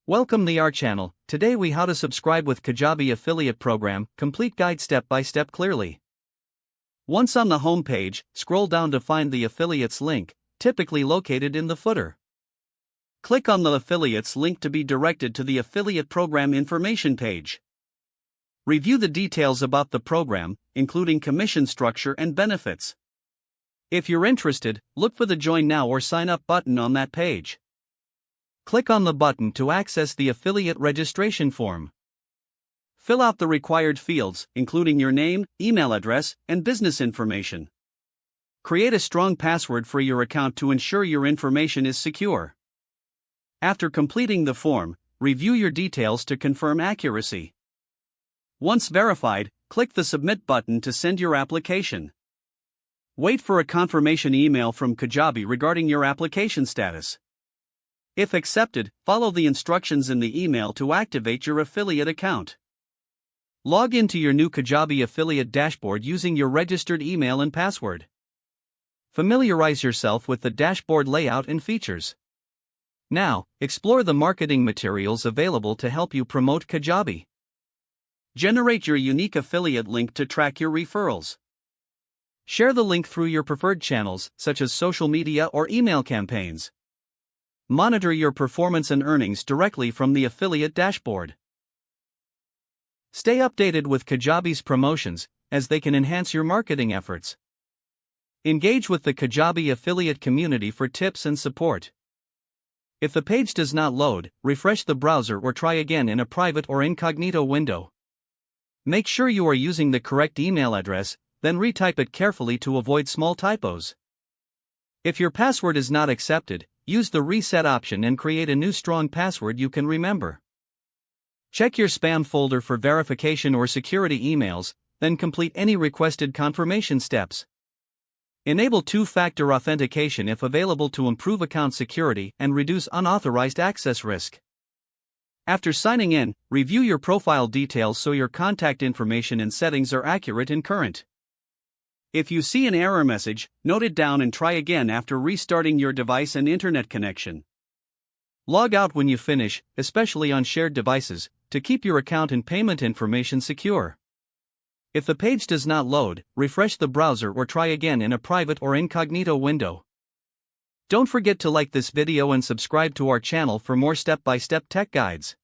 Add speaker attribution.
Speaker 1: Welcome to our channel. Today we how to subscribe with Kajabi affiliate program, complete guide step by step clearly. Once on the home page, scroll down to find the affiliates link, typically located in the footer. Click on the affiliates link to be directed to the affiliate program information page. Review the details about the program, including commission structure and benefits. If you're interested, look for the Join Now or Sign Up button on that page. Click on the button to access the affiliate registration form. Fill out the required fields, including your name, email address, and business information. Create a strong password for your account to ensure your information is secure. After completing the form, review your details to confirm accuracy. Once verified, click the Submit button to send your application. Wait for a confirmation email from Kajabi regarding your application status. If accepted, follow the instructions in the email to activate your affiliate account. Log into your new Kajabi affiliate dashboard using your registered email and password. Familiarize yourself with the dashboard layout and features. Now, explore the marketing materials available to help you promote Kajabi. Generate your unique affiliate link to track your referrals. Share the link through your preferred channels, such as social media or email campaigns. Monitor your performance and earnings directly from the affiliate dashboard. Stay updated with Kajabi's promotions, as they can enhance your marketing efforts. Engage with the Kajabi affiliate community for tips and support. If the page does not load, refresh the browser or try again in a private or incognito window. Make sure you are using the correct email address, then retype it carefully to avoid small typos. If your password is not accepted, use the reset option and create a new strong password you can remember. Check your spam folder for verification or security emails, then complete any requested confirmation steps. Enable two-factor authentication if available to improve account security and reduce unauthorized access risk. After signing in, review your profile details so your contact information and settings are accurate and current. If you see an error message, note it down and try again after restarting your device and internet connection. Log out when you finish, especially on shared devices, to keep your account and payment information secure. If the page does not load, refresh the browser or try again in a private or incognito window. Don't forget to like this video and subscribe to our channel for more step-by-step tech guides.